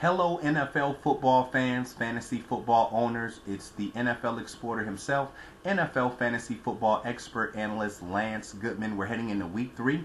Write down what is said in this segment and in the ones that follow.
Hello, NFL football fans, fantasy football owners. It's the NFL Explorer himself, NFL fantasy football expert analyst Lance Goodman. We're heading into week 3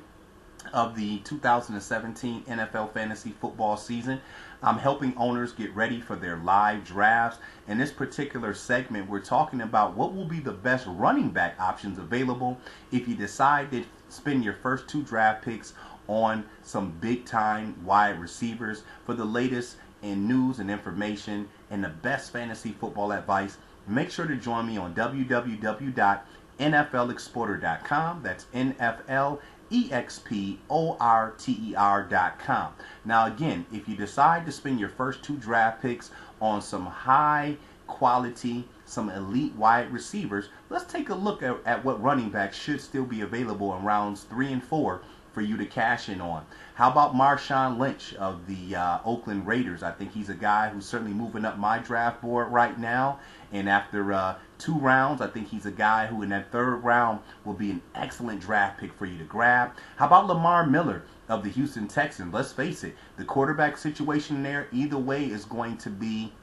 of the 2017 NFL fantasy football season. I'm helping owners get ready for their live drafts. In this particular segment, we're talking about what will be the best running back options available if you decide to spend your first 2 draft picks on some big time wide receivers. For the latest in news and information and the best fantasy football advice, make sure to join me on www.nflexporter.com. That's NFLEXPORTER.com. Now again, if you decide to spend your first 2 draft picks on some high quality, some elite wide receivers, let's take a look at what running backs should still be available in rounds 3 and 4 for you to cash in on. How about Marshawn Lynch of the Oakland Raiders? I think he's a guy who's certainly moving up my draft board right now. And after 2 rounds, I think he's a guy who in that 3rd round will be an excellent draft pick for you to grab. How about Lamar Miller of the Houston Texans? Let's face it, the quarterback situation there either way is going to be,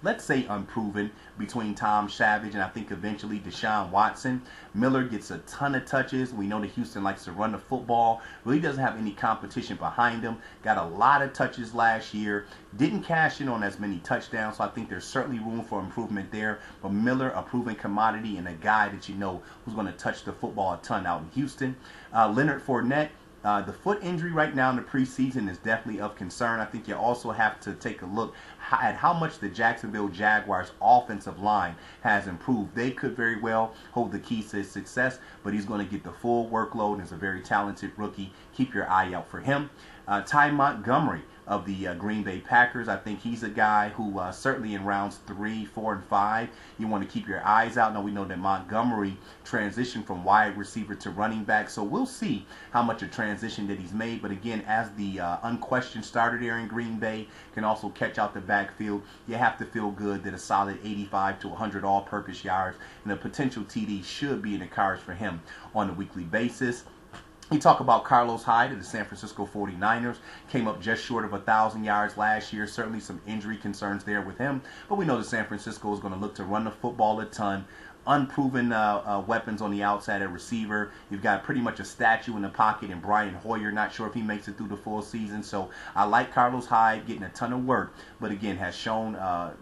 let's say, unproven between Tom Savage and I think eventually Deshaun Watson. Miller gets a ton of touches. We know that Houston likes to run the football. Really doesn't have any competition behind him. Got a lot of touches last year. Didn't cash in on as many touchdowns, so I think there's certainly room for improvement there. But Miller, a proven commodity and a guy that you know who's going to touch the football a ton out in Houston. Leonard Fournette. The foot injury right now in the preseason is definitely of concern. I think you also have to take a look at how much the Jacksonville Jaguars offensive line has improved. They could very well hold the keys to his success, but he's going to get the full workload and is a very talented rookie. Keep your eye out for him. Ty Montgomery of the Green Bay Packers. I think he's a guy who certainly in rounds 3, 4, and 5, you want to keep your eyes out. Now we know that Montgomery transitioned from wide receiver to running back, so we'll see how much a transition that he's made. But again, as the unquestioned starter there in Green Bay, can also catch out the backfield, you have to feel good that a solid 85 to 100 all-purpose yards and a potential TD should be in the cards for him on a weekly basis. We talk about Carlos Hyde of the San Francisco 49ers. Came up just short of 1,000 yards last year. Certainly some injury concerns there with him. But we know that San Francisco is going to look to run the football a ton. Unproven weapons on the outside at receiver. You've got pretty much a statue in the pocket in Brian Hoyer. Not sure if he makes it through the full season. So I like Carlos Hyde getting a ton of work, but again has shown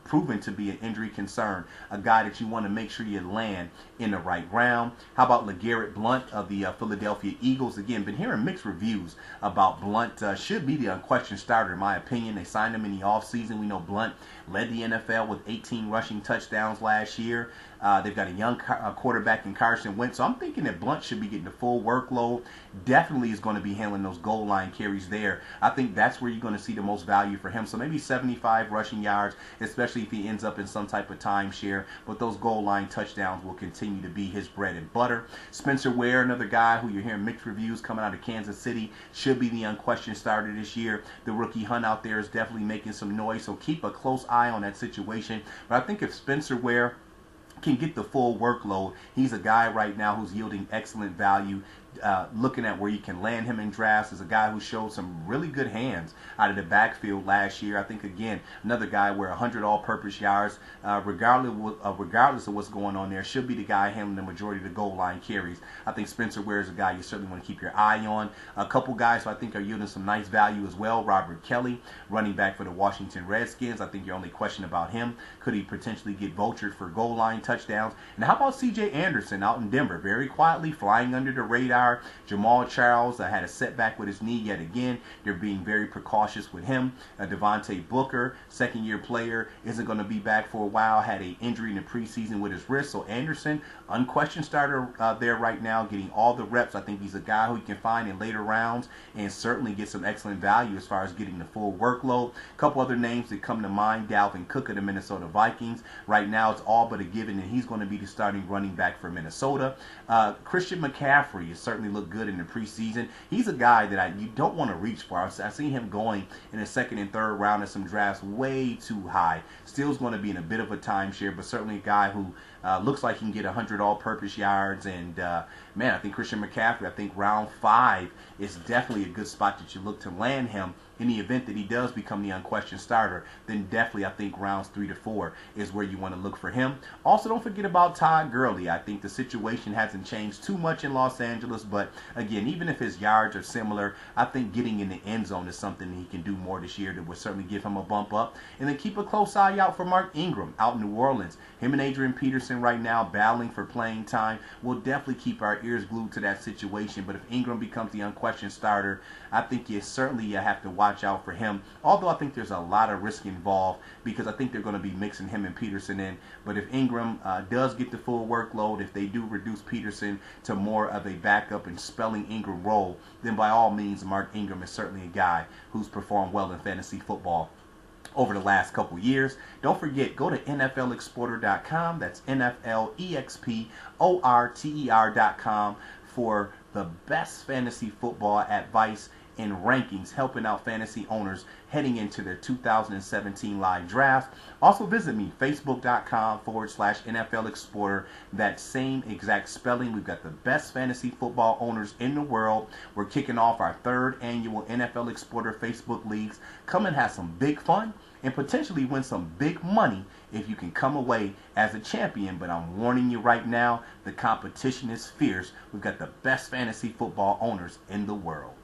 proven to be an injury concern. A guy that you want to make sure you land in the right round. How about LeGarrette Blount of the Philadelphia Eagles? Again, been hearing mixed reviews about Blount. Should be the unquestioned starter in my opinion. They signed him in the offseason. We know Blount led the NFL with 18 rushing touchdowns last year. They've got a young quarterback in Carson Wentz, so I'm thinking that Blount should be getting the full workload. Definitely is going to be handling those goal line carries there. I think that's where you're going to see the most value for him. So maybe 75 rushing yards, especially if he ends up in some type of timeshare. But those goal line touchdowns will continue to be his bread and butter. Spencer Ware, another guy who you're hearing mixed reviews coming out of Kansas City, should be the unquestioned starter this year. The rookie hunt out there is definitely making some noise, so keep a close eye on that situation. But I think if Spencer Ware can get the full workload, he's a guy right now who's yielding excellent value. Looking at where you can land him in drafts, is a guy who showed some really good hands out of the backfield last year. I think again another guy where 100 all-purpose yards, regardless of what's going on there, should be the guy handling the majority of the goal line carries. I think Spencer Ware is a guy you certainly want to keep your eye on. A couple guys who I think are yielding some nice value as well. Robert Kelly, running back for the Washington Redskins. I think your only question about him, could he potentially get vultured for goal line touchdowns? And how about C.J. Anderson out in Denver, very quietly flying under the radar. Jamal Charles had a setback with his knee yet again. They're being very precautious with him. Devontae Booker, second-year player, isn't going to be back for a while. Had an injury in the preseason with his wrist. So Anderson, unquestioned starter there right now, getting all the reps. I think he's a guy who you can find in later rounds and certainly get some excellent value as far as getting the full workload. A couple other names that come to mind. Dalvin Cook of the Minnesota Vikings. Right now it's all but a given that he's going to be the starting running back for Minnesota. Christian McCaffrey has certainly looked good in the preseason. He's a guy that you don't want to reach for. I've seen him going in the 2nd and 3rd round of some drafts way too high. Still's going to be in a bit of a timeshare, but certainly a guy who looks like he can get 100 all-purpose yards. And man, I think Christian McCaffrey, I think round 5 is definitely a good spot that you look to land him in the event that he does become the unquestioned starter, then definitely I think rounds 3 to 4 is where you want to look for him. Also, don't forget about Todd Gurley. I think the situation hasn't changed too much in Los Angeles, but again, even if his yards are similar, I think getting in the end zone is something he can do more this year that would certainly give him a bump up. And then keep a close eye out for Mark Ingram out in New Orleans. Him and Adrian Peterson right now battling for playing time. We'll definitely keep our ears glued to that situation, but if Ingram becomes the unquestioned starter, I think you certainly have to watch out for him. Although I think there's a lot of risk involved because I think they're going to be mixing him and Peterson in. But if Ingram does get the full workload, if they do reduce Peterson to more of a backup and spelling Ingram role, then by all means, Mark Ingram is certainly a guy who's performed well in fantasy football over the last couple years. Don't forget, go to NFLexplorer.com. That's NFLEXPORTER.com for the best fantasy football advice and rankings, helping out fantasy owners heading into their 2017 live draft. Also visit me, Facebook.com/NFL Explorer. That same exact spelling. We've got the best fantasy football owners in the world. We're kicking off our 3rd annual NFL Explorer Facebook Leagues. Come and have some big fun and potentially win some big money if you can come away as a champion. But I'm warning you right now, the competition is fierce. We've got the best fantasy football owners in the world.